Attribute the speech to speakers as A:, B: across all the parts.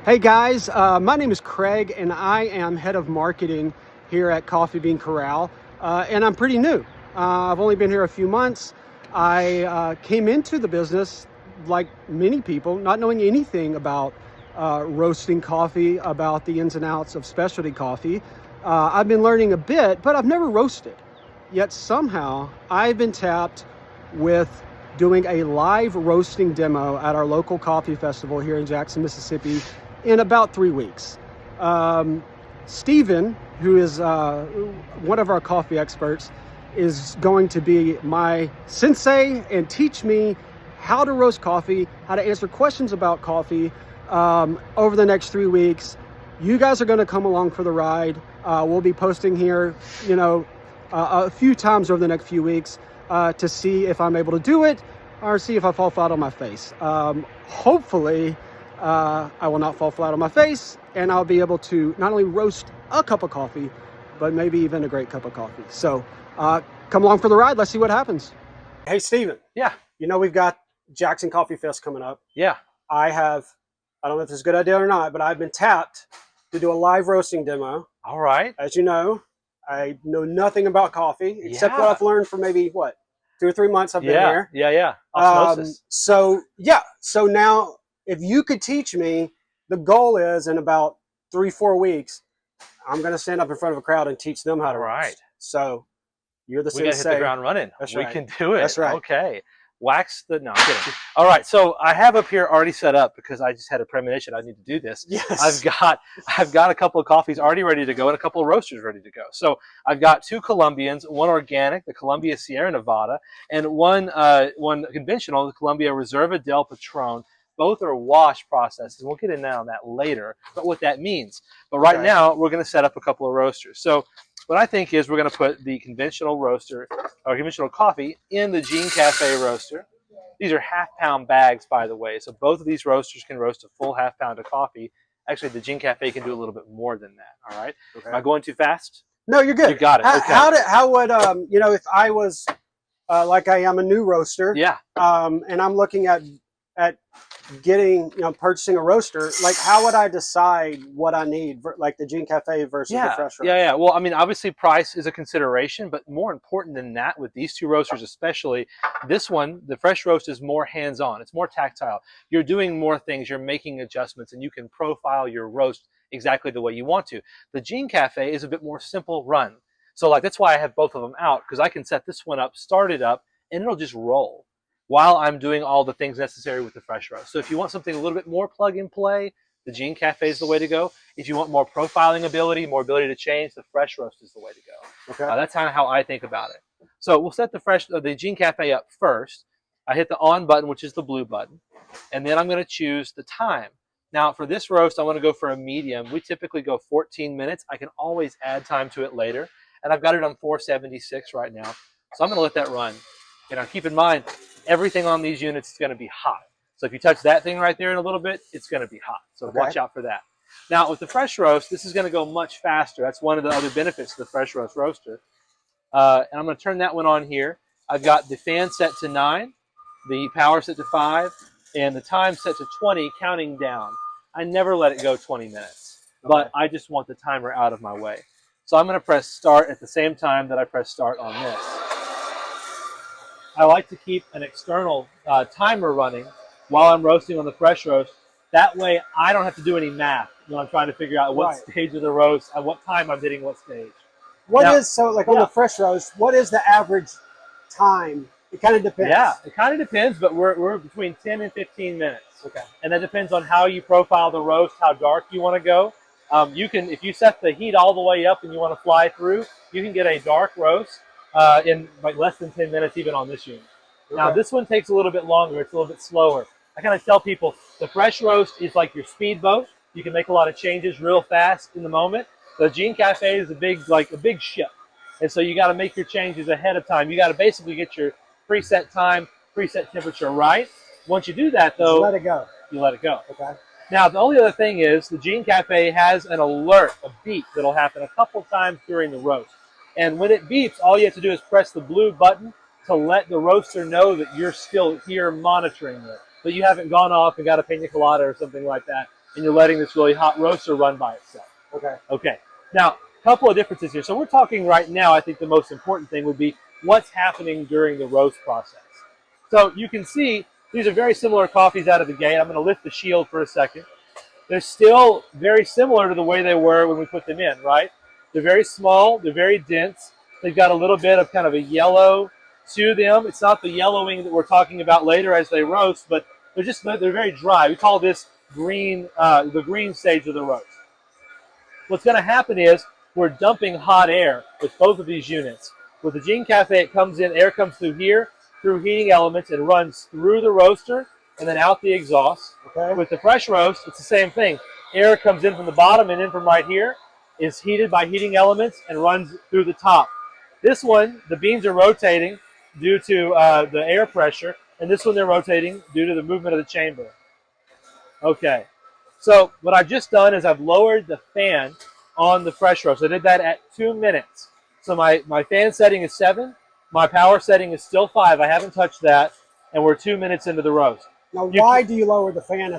A: Hey guys, my name is Craig and I am head of marketing here at Coffee Bean Corral, and I'm pretty new. I've only been here a few months. I came into the business like many people, not knowing anything about roasting coffee, about the ins and outs of specialty coffee. I've been learning a bit, but I've never roasted. Yet somehow I've been tapped with doing a live roasting demo at our local coffee festival here in Jackson, Mississippi in about 3 weeks. Stephen, who is one of our coffee experts, is going to be my sensei and teach me how to roast coffee, how to answer questions about coffee over the next 3 weeks. You guys are going to come along for the ride. We'll be posting here, a few times over the next few weeks to see if I'm able to do it or see if I fall flat on my face. Hopefully, I will not fall flat on my face, and I'll be able to not only roast a cup of coffee, but maybe even a great cup of coffee. So come along for the ride. Let's see what happens. Hey, Steven.
B: Yeah.
A: We've got Jackson Coffee Fest coming up.
B: Yeah.
A: I don't know if this is a good idea or not, but I've been tapped to do a live roasting demo.
B: All right.
A: As you know, I know nothing about coffee except what I've learned for maybe, 2 or 3 months I've been here.
B: Yeah. Osmosis.
A: So now if you could teach me, the goal is in about 3-4 weeks, I'm going to stand up in front of a crowd and teach them how to roast. So you're the sensei.
B: We got to hit the ground running.
A: That's
B: right. We can do it.
A: That's right.
B: Okay. Wax the, no, I'm kidding. All right. So I have up here already set up because I just had a premonition I need to do this.
A: Yes.
B: I've got a couple of coffees already ready to go and a couple of roasters ready to go. So I've got 2 Colombians, one organic, the Columbia Sierra Nevada, and one conventional, the Columbia Reserva del Patron. Both are wash processes. We'll get into that later, but what that means. But right now, we're going to set up a couple of roasters. So what I think is we're going to put the conventional roaster, or conventional coffee, in the Gene Cafe roaster. These are half-pound bags, by the way. So both of these roasters can roast a full half-pound of coffee. Actually, the Gene Cafe can do a little bit more than that. All right? Okay. Am I going too fast?
A: No, you're good.
B: You got it. Okay.
A: How would if I was like I am a new roaster, and I'm looking at getting purchasing a roaster, like how would I decide what I need, like the Gene Cafe versus the fresh roast?
B: Yeah. Well, I mean, obviously price is a consideration, but more important than that, with these 2 roasters especially, this one, the fresh roast, is more hands-on. It's more tactile. You're doing more things. You're making adjustments, and you can profile your roast exactly the way you want to. The Gene Cafe is a bit more simple run. So like that's why I have both of them out, because I can set this one up, start it up, and it'll just roll while I'm doing all the things necessary with the fresh roast. So if you want something a little bit more plug and play, the Gene Cafe is the way to go. If you want more profiling ability, more ability to change, the fresh roast is the way to go.
A: Okay.
B: That's kind of how I think about it. So we'll set the Gene Cafe up first. I hit the on button, which is the blue button, and then I'm going to choose the time. Now for this roast, I want to go for a medium. We typically go 14 minutes. I can always add time to it later, and I've got it on 476 right now. So I'm going to let that run. Keep in mind, everything on these units is going to be hot. So if you touch that thing right there in a little bit, it's going to be hot. So watch out for that. Now with the fresh roast, this is going to go much faster. That's one of the other benefits of the fresh roast roaster. And I'm going to turn that one on here. I've got the fan set to 9, the power set to 5, and the time set to 20, counting down. I never let it go 20 minutes, but I just want the timer out of my way. So I'm going to press start at the same time that I press start on this. I like to keep an external timer running while I'm roasting on the fresh roast. That way I don't have to do any math when I'm trying to figure out what stage of the roast, at what time I'm hitting what stage.
A: On the fresh roast, what is the average time? It kind of depends.
B: Yeah, it kind of depends, but we're between 10 and 15 minutes. Okay. And that depends on how you profile the roast, how dark you want to go. If you set the heat all the way up and you want to fly through, you can get a dark roast in like less than 10 minutes, even on this unit. Okay. Now this one takes a little bit longer. It's a little bit slower. I kind of tell people the fresh roast is like your speedboat. You can make a lot of changes real fast in the moment. The Gene Cafe is a big ship, and so you got to make your changes ahead of time. You got to basically get your preset time, preset temperature right. Once you do that, though,
A: let it go.
B: You let it go.
A: Okay.
B: Now the only other thing is the Gene Cafe has an alert, a beep that'll happen a couple times during the roast. And when it beeps, all you have to do is press the blue button to let the roaster know that you're still here monitoring it, but you haven't gone off and got a pina colada or something like that. and you're letting this really hot roaster run by itself.
A: Okay.
B: Okay. Now, a couple of differences here. So we're talking right now, I think the most important thing would be what's happening during the roast process. So you can see these are very similar coffees out of the gate. I'm going to lift the shield for a second. They're still very similar to the way they were when we put them in, right? They're very small. They're very dense. They've got a little bit of kind of a yellow to them. It's not the yellowing that we're talking about later as they roast, but they're very dry. We call this green, the green stage of the roast. What's going to happen is we're dumping hot air with both of these units. With the Gene Cafe, it comes in, air comes through here, through heating elements, and runs through the roaster and then out the exhaust.
A: Okay.
B: With the fresh roast, it's the same thing. Air comes in from the bottom and in from right here, is heated by heating elements and runs through the top. This one, the beans are rotating due to the air pressure, and this one they're rotating due to the movement of the chamber. Okay, so what I've just done is I've lowered the fan on the fresh roast. I did that at 2 minutes. So my fan setting is 7, my power setting is still 5. I haven't touched that, and we're 2 minutes into the roast.
A: Now, why do you lower the fan?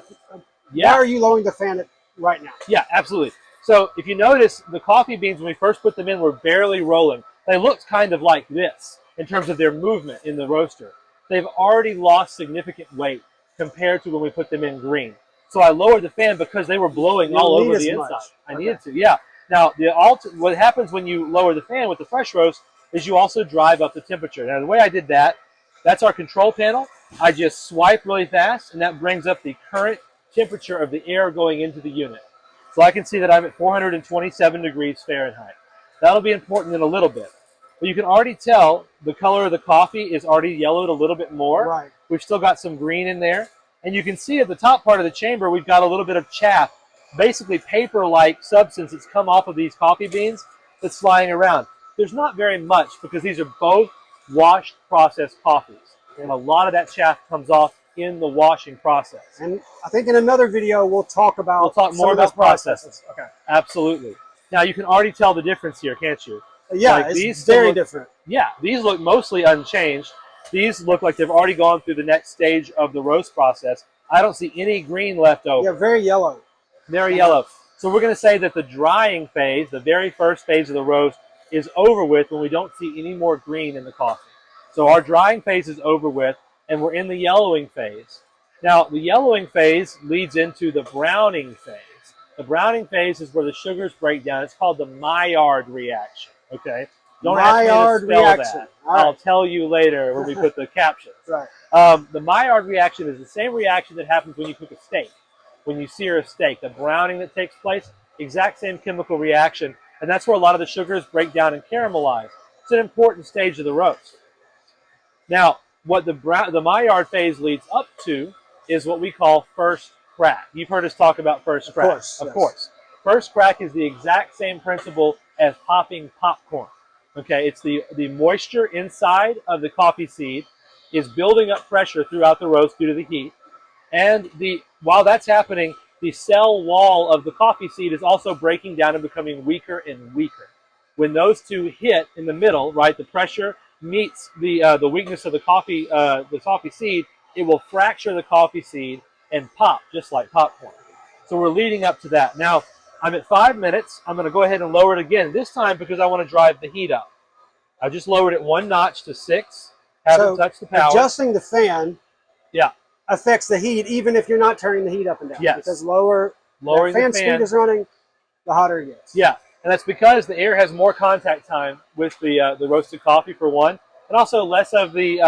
B: Yeah.
A: Why are you lowering the fan right now?
B: Yeah, absolutely. So if you notice, the coffee beans, when we first put them in, were barely rolling. They looked kind of like this in terms of their movement in the roaster. They've already lost significant weight compared to when we put them in green. So I lowered the fan because they were blowing all over the inside. I needed to, yeah. Now, what happens when you lower the fan with the fresh roast is you also drive up the temperature. Now, the way I did that, that's our control panel. I just swipe really fast, and that brings up the current temperature of the air going into the unit. So I can see that I'm at 427 degrees Fahrenheit. That'll be important in a little bit. But you can already tell the color of the coffee is already yellowed a little bit more.
A: Right.
B: We've still got some green in there. And you can see at the top part of the chamber, we've got a little bit of chaff, basically paper-like substance that's come off of these coffee beans that's flying around. There's not very much because these are both washed processed coffees. And a lot of that chaff comes off in the washing process.
A: And I think in another video we'll talk about
B: more about processes.
A: Okay.
B: Absolutely. Now you can already tell the difference here, can't you?
A: Yeah, like it's very different.
B: Yeah, these look mostly unchanged. These look like they've already gone through the next stage of the roast process. I don't see any green left over.
A: Yeah, very yellow.
B: Very yellow. So we're going to say that the drying phase, the very first phase of the roast, is over with when we don't see any more green in the coffee. So our drying phase is over with, and we're in the yellowing phase. Now, the yellowing phase leads into the browning phase. The browning phase is where the sugars break down. It's called the Maillard reaction. Okay? Don't ask me to spell that. I'll tell you later when we put the captions.
A: Right.
B: The Maillard reaction is the same reaction that happens when you cook a steak. When you sear a steak, the browning that takes place, exact same chemical reaction, and that's where a lot of the sugars break down and caramelize. It's an important stage of the roast. Now, what the Maillard phase leads up to is what we call first crack. You've heard us talk about first crack. Of course. First crack is the exact same principle as popping popcorn. Okay, it's the moisture inside of the coffee seed is building up pressure throughout the roast due to the heat. And while that's happening, the cell wall of the coffee seed is also breaking down and becoming weaker and weaker. When those two hit in the middle, right, the pressure meets the weakness of the coffee seed, it will fracture the coffee seed and pop just like popcorn. So we're leading up to that. Now, I'm at 5 minutes. I'm going to go ahead and lower it again, this time because I want to drive the heat up. I just lowered it 1 notch to 6. Haven't touched the power.
A: Adjusting the fan affects the heat even if you're not turning the heat up and down.
B: Yes.
A: Because lowering the fan speed is running, the hotter it gets.
B: Yeah, and that's because the air has more contact time with the roasted coffee for one, and also less of the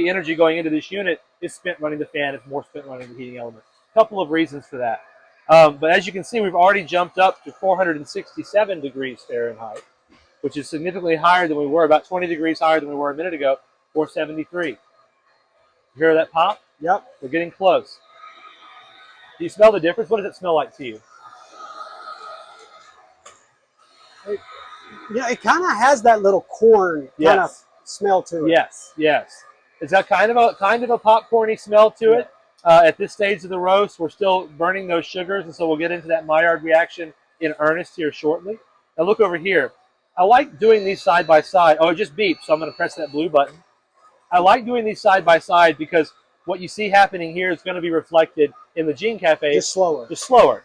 B: energy going into this unit is spent running the fan. It's more spent running the heating element. A couple of reasons for that. But as you can see, we've already jumped up to 467 degrees Fahrenheit, which is significantly higher than we were, about 20 degrees higher than we were a minute ago, 473. You hear that pop?
A: Yep.
B: We're getting close. Do you smell the difference? What does it smell like to you?
A: It kind of has that little corn kind of smell to it.
B: Yes, yes. It's got kind of a popcorny smell to it. At this stage of the roast, we're still burning those sugars, and so we'll get into that Maillard reaction in earnest here shortly. Now look over here. I like doing these side by side. Oh, it just beeped, so I'm going to press that blue button. I like doing these side by side because what you see happening here is going to be reflected in the Gene Cafe.
A: Just slower.
B: Just slower.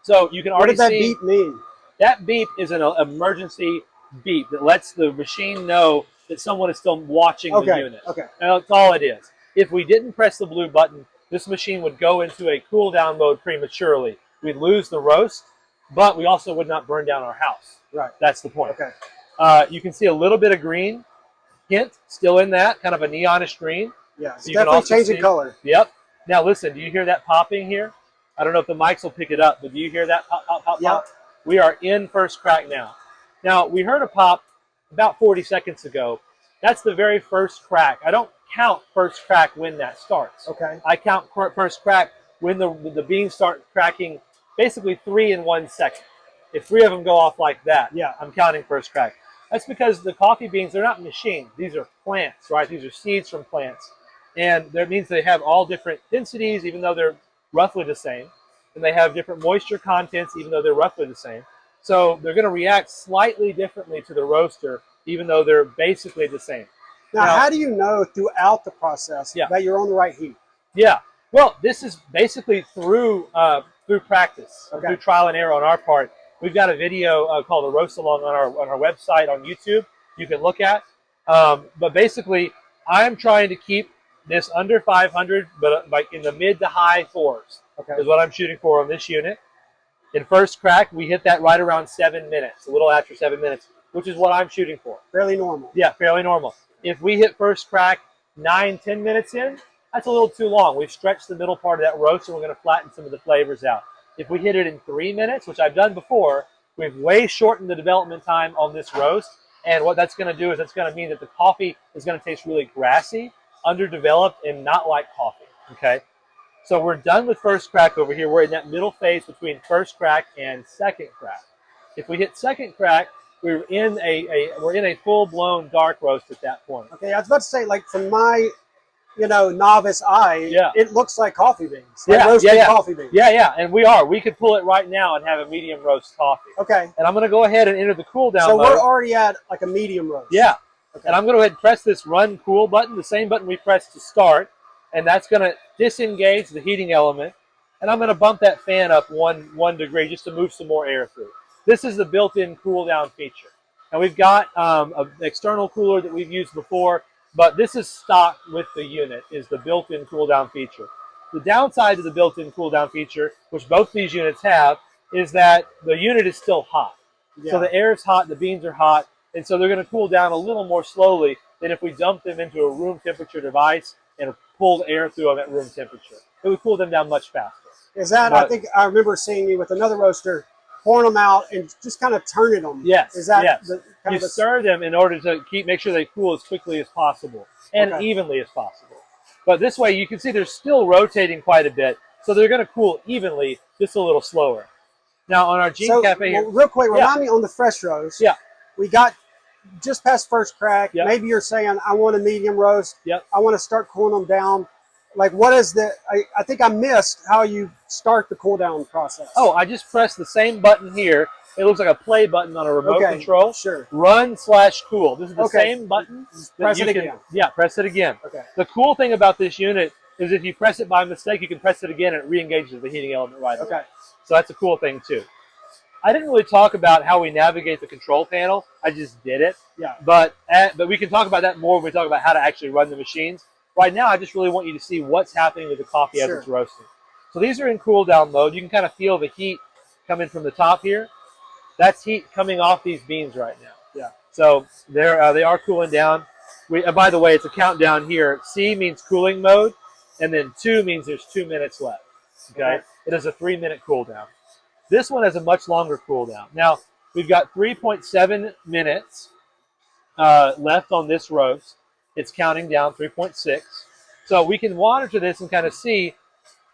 B: So you can already see.
A: What does that beep mean?
B: That beep is an emergency beep that lets the machine know that someone is still watching the unit.
A: Okay.
B: And that's all it is. If we didn't press the blue button, this machine would go into a cool down mode prematurely. We'd lose the roast, but we also would not burn down our house.
A: Right.
B: That's the point.
A: Okay.
B: You can see a little bit of green hint still in that, kind of a neonish green.
A: Yeah, it's
B: you
A: definitely changing color.
B: Yep. Now listen, do you hear that popping here? I don't know if the mics will pick it up, but do you hear that pop, pop, pop, pop? We are in first crack now. Now, we heard a pop about 40 seconds ago. That's the very first crack. I don't count first crack when that starts.
A: Okay.
B: I count first crack when the beans start cracking basically 3 in 1 second. If 3 of them go off like that, I'm counting first crack. That's because the coffee beans, they're not machines. These are plants, right? These are seeds from plants. And that means they have all different densities, even though they're roughly the same. And they have different moisture contents, even though they're roughly the same. So they're going to react slightly differently to the roaster, even though they're basically the same.
A: Now how do you know throughout the process that you're on the right heat?
B: Yeah. Well, this is basically through practice, through trial and error on our part. We've got a video called the Roast Along on our website on YouTube you can look at. But basically, I'm trying to keep this under 500, but like in the mid to high 4s is what I'm shooting for on this unit. In first crack, we hit that right around 7 minutes, a little after 7 minutes, which is what I'm shooting for.
A: Fairly normal.
B: Yeah, fairly normal. If we hit first crack 9, 10 minutes in, that's a little too long. We've stretched the middle part of that roast, and we're going to flatten some of the flavors out. If we hit it in 3 minutes, which I've done before, we've way shortened the development time on this roast. And what that's going to do is that's going to mean that the coffee is going to taste really grassy, underdeveloped, and not like coffee. Okay? So we're done with first crack over here. We're in that middle phase between first crack and second crack. If we hit second crack, we're in a full-blown dark roast at that point.
A: Okay, I was about to say, like, from my novice eye, it looks like coffee beans. Like roasted coffee beans.
B: Yeah, and we could pull it right now and have a medium roast coffee.
A: Okay.
B: And I'm going to go ahead and enter the cool down
A: mode.
B: So
A: we're already at like a medium roast.
B: Yeah.
A: Okay.
B: And I'm going to go ahead and press this run cool button, the same button we pressed to start, and that's going to disengage the heating element. And I'm going to bump that fan up one degree just to move some more air through. This is the built-in cool down feature. And we've got an external cooler that we've used before, but this is stock with the unit, is the built-in cool down feature. The downside to the built-in cool down feature, which both these units have, is that the unit is still hot. So the air is hot, the beans are hot, and so they're going to cool down a little more slowly than if we dump them into a room temperature device and pulled air through them at room temperature. It would cool them down much faster.
A: Is that, I think I remember seeing you with another roaster, pouring them out and just kind of turning them.
B: Yes.
A: Is that
B: you stir them in order to make sure they cool as quickly as possible and evenly as possible. But this way, you can see they're still rotating quite a bit, so they're going to cool evenly, just a little slower. Now, on our Gene Cafe here,
A: real quick, remind me on the fresh roast.
B: Yeah.
A: We got just past first crack.
B: Yep.
A: Maybe you're saying, I want a medium roast.
B: Yep.
A: I want to start cooling them down. Like, what is I think I missed how you start the cool down process.
B: Oh, I just pressed the same button here. It looks like a play button on a remote control.
A: Sure.
B: Run/cool. This is the same button.
A: Press it again.
B: Yeah, press it again.
A: Okay.
B: The cool thing about this unit is if you press it by mistake, you can press it again and it re-engages the heating element right away.
A: Okay.
B: So that's a cool thing too. I didn't really talk about how we navigate the control panel. I just did it.
A: Yeah.
B: But we can talk about that more when we talk about how to actually run the machines. Right now, I just really want you to see what's happening with the coffee as it's roasting. So these are in cool down mode. You can kind of feel the heat coming from the top here. That's heat coming off these beans right now.
A: Yeah.
B: So they are cooling down. By the way, it's a countdown here. C means cooling mode, and then 2 means there's 2 minutes left. Okay. It is a 3-minute cool down. This one has a much longer cool down. Now, we've got 3.7 minutes left on this roast. It's counting down 3.6. So we can monitor this and kind of see,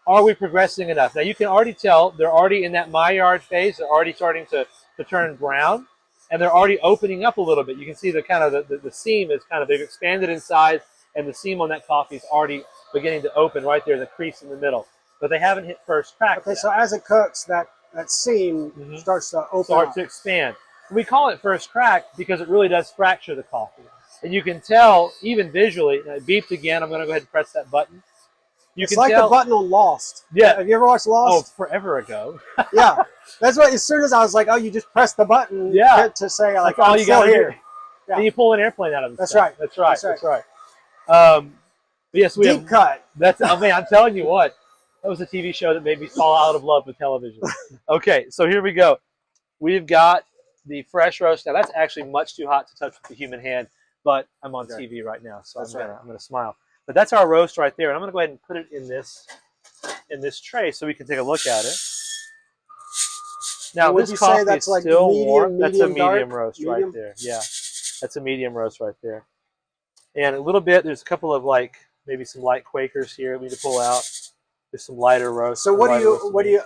B: are we progressing enough? Now, you can already tell they're already in that Maillard phase. They're already starting to turn brown, and they're already opening up a little bit. You can see the seam is they've expanded in size, and the seam on that coffee is already beginning to open right there, the crease in the middle. But they haven't hit first crack yet.
A: So as it cooks, that seam starts to open up.
B: To expand. We call it first crack because it really does fracture the coffee. And you can tell, even visually, it beeped again. I'm going to go ahead and press that button. You
A: it's
B: can
A: like
B: tell,
A: the button on Lost.
B: Yeah.
A: Have you ever watched
B: oh,
A: Lost?
B: forever ago.
A: Yeah. That's what, as soon as I was like, oh, you just press the button
B: Yeah.
A: to say, like,
B: That's all
A: I'm
B: you
A: still
B: got to
A: here.
B: do.
A: Yeah.
B: And you pull an airplane out of the
A: That's
B: sky.
A: right.
B: That's right.
A: That's
B: That's right. But yes, we
A: Deep
B: have.
A: cut.
B: That's, oh man, I'm telling you what. That was a TV show that made me fall out of love with television. Okay, so here we go. We've got the fresh roast. Now that's actually much too hot to touch with the human hand, but I'm on TV right now, so I'm gonna smile. But that's our roast right there, and I'm gonna go ahead and put it in this tray so we can take a look at it. Now
A: Would
B: this
A: you
B: coffee
A: say that's
B: is
A: like
B: still
A: medium,
B: warm. That's a
A: medium dark?
B: medium roast
A: Medium?
B: right there. Yeah, that's a medium roast right there. And a little bit. There's a couple of like maybe some light Quakers here we need to pull out. There's some lighter roast.
A: So what do you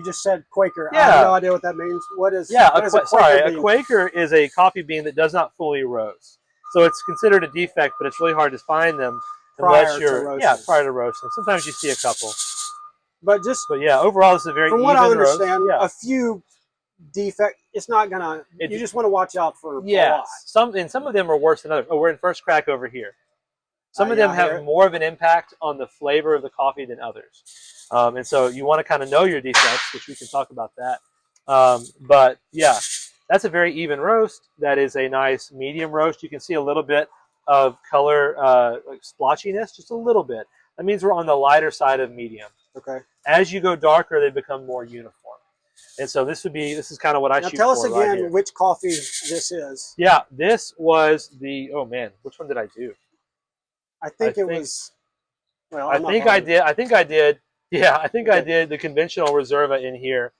A: just said Quaker.
B: Yeah.
A: I have no idea what that means. What is,
B: yeah,
A: what is a Quaker bean?
B: a Quaker is a coffee bean that does not fully roast. So it's considered a defect, but it's really hard to find them unless you're prior to roasting. Sometimes you see a couple.
A: But
B: yeah, overall this is a very
A: from
B: even
A: what I
B: roast.
A: understand,
B: Yeah.
A: a few defect. It's not gonna. You just want to watch out for.
B: Yeah, some of them are worse than others. Oh, we're in first crack over here. Some of them have more of an impact on the flavor of the coffee than others. And so you want to kind of know your defects, which we can talk about that. But yeah, that's a very even roast. That is a nice medium roast. You can see a little bit of color like splotchiness, just a little bit. That means we're on the lighter side of medium.
A: Okay.
B: As you go darker, they become more uniform. And so this is kind of what I shoot for.
A: Now tell us again
B: right
A: which coffee this is.
B: Yeah, this was the, oh man, which one did I do?
A: I think it was. Well,
B: I think I did. Yeah, I think I did the conventional Reserva in here.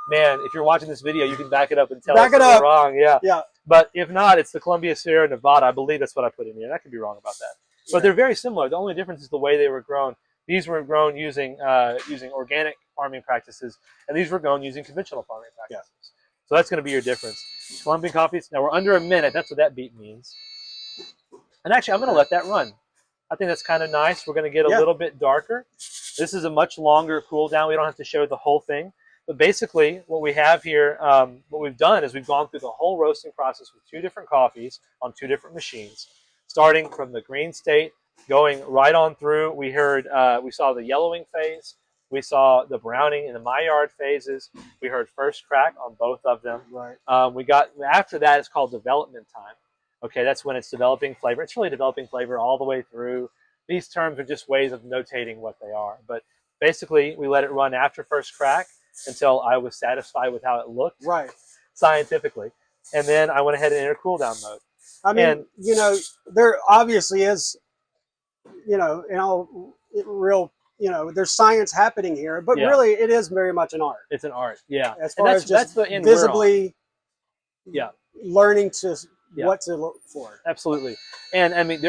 B: Man, if you're watching this video, you can back it up and tell us if we're wrong. Yeah.
A: Yeah.
B: But if not, it's the Columbia Sierra Nevada. I believe that's what I put in here. I could be wrong about that. But they're very similar. The only difference is the way they were grown. These were grown using organic farming practices, and these were grown using conventional farming practices. Yeah. So that's going to be your difference. Colombian coffees. Now we're under a minute. That's what that beat means. And actually, I'm going to let that run. I think that's kind of nice. We're going to get a little bit darker. This is a much longer cool down. We don't have to show the whole thing. But basically, what we have here, what we've done is we've gone through the whole roasting process with 2 different coffees on 2 different machines, starting from the green state, going right on through. We saw the yellowing phase. We saw the browning and the Maillard phases. We heard first crack on both of them.
A: Right.
B: After that, it's called development time. Okay, that's when it's developing flavor. It's really developing flavor all the way through. These terms are just ways of notating what they are. But basically, we let it run after first crack until I was satisfied with how it looked scientifically. And then I went ahead and entered cool down mode.
A: I mean, there obviously is, in all real, there's science happening here, but really it is very much an art.
B: It's an art, yeah.
A: As far as just visibly learning to what to look for.
B: Absolutely. And I mean,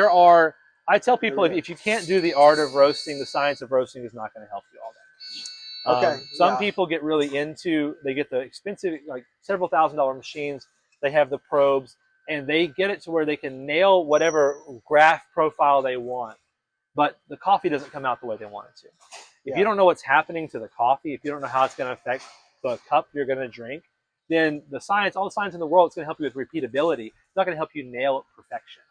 B: I tell people if you can't do the art of roasting, the science of roasting is not going to help you all that much. Some people get really they get the expensive, like several $1,000 machines. They have the probes, and they get it to where they can nail whatever graph profile they want. But the coffee doesn't come out the way they want it to. If you don't know what's happening to the coffee, if you don't know how it's going to affect the cup you're going to drink, then all the science in the world, it's going to help you with repeatability. It's not going to help you nail perfection.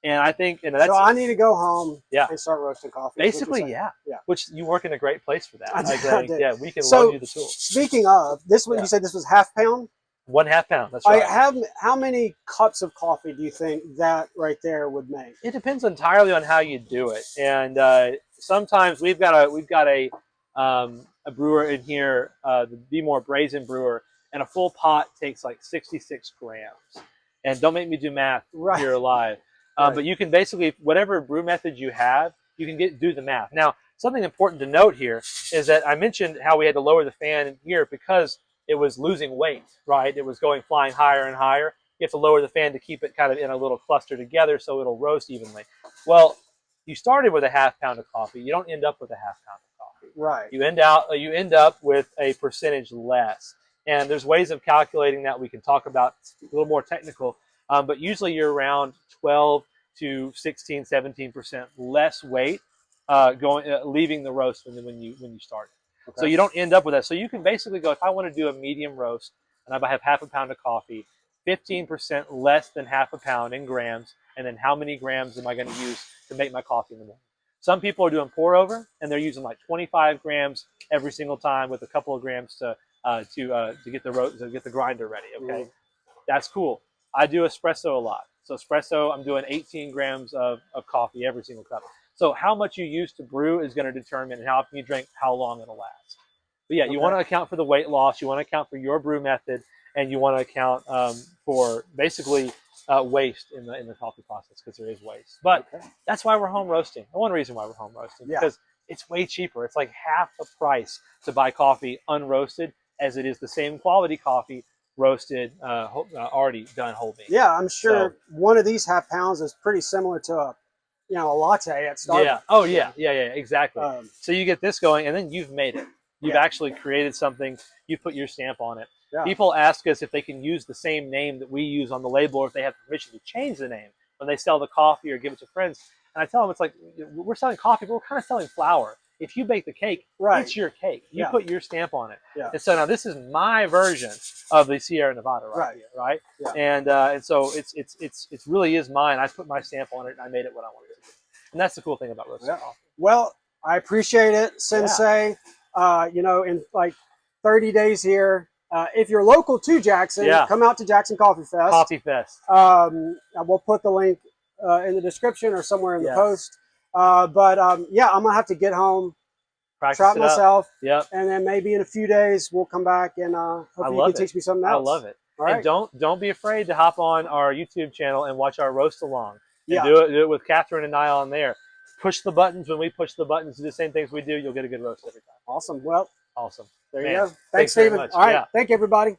B: And I think that's.
A: So I need to go home and start roasting coffee.
B: Basically, yeah. Which you work in a great place for that.
A: I did.
B: Yeah, we can loan you the tools.
A: Speaking of this, one you said this was half pound.
B: 1/2 pound. That's right.
A: How many cups of coffee do you think that right there would make?
B: It depends entirely on how you do it, and sometimes we've got a brewer in here, the Be More Brazen brewer, and a full pot takes like 66 grams. And don't make me do math here live. But you can basically, whatever brew method you have, you can do the math. Now, something important to note here is that I mentioned how we had to lower the fan here because it was losing weight, right? It was flying higher and higher. You have to lower the fan to keep it kind of in a little cluster together so it'll roast evenly. Well, you started with a 1/2 pound of coffee. You don't end up with a 1/2 pound of coffee.
A: Right.
B: You end up with a percentage less. And there's ways of calculating that we can talk about, a little more technical. But usually you're around 12 to 16, 17% less weight leaving the roast than when you started. Okay. So you don't end up with that. So you can basically go, if I want to do a medium roast and I have 1/2 pound of coffee, 15% less than 1/2 pound in grams, and then how many grams am I going to use to make my coffee in the morning? Some people are doing pour over, and they're using like 25 grams every single time with a couple of grams to get the grinder ready. Okay, that's cool. I do espresso a lot. So espresso, I'm doing 18 grams of coffee every single cup. So how much you use to brew is going to determine how often you drink, how long it'll last. But yeah, you want to account for the weight loss. You want to account for your brew method, and you want to account for basically waste in the coffee process, because there is waste. But that's why we're home roasting. One reason why we're home roasting, because it's way cheaper. It's like half the price to buy coffee unroasted as it is the same quality coffee roasted, already done whole bean.
A: Yeah, I'm sure one of these half pounds is pretty similar to a latte at Starbucks.
B: Yeah. Oh yeah, exactly. So you get this going, and then you've made it. You've actually created something. You put your stamp on it. Yeah. People ask us if they can use the same name that we use on the label, or if they have permission to change the name when they sell the coffee or give it to friends. And I tell them, it's like, we're selling coffee, but we're kind of selling flour. If you bake the cake, it's your cake. You put your stamp on it. Yeah. And so now this is my version of the Sierra Nevada here, right? Yeah. And so it really is mine. I put my stamp on it, and I made it what I wanted to do. And that's the cool thing about roasted coffee.
A: Well, I appreciate it, Sensei. In like 30 days here, if you're local to Jackson, come out to Jackson Coffee Fest.
B: Coffee Fest.
A: We'll put the link in the description or somewhere in the post. I'm gonna have to get home, try it myself, and then maybe in a few days we'll come back and hopefully you can teach me something else.
B: I love it.
A: All right.
B: And don't be afraid to hop on our YouTube channel and watch our roast along. And do it with Catherine and I on there. Push the buttons when we push the buttons. Do the same things we do. You'll get a good roast every time.
A: Awesome. Well,
B: awesome.
A: There you go. Thanks, Stephen. All right. Thank you, everybody.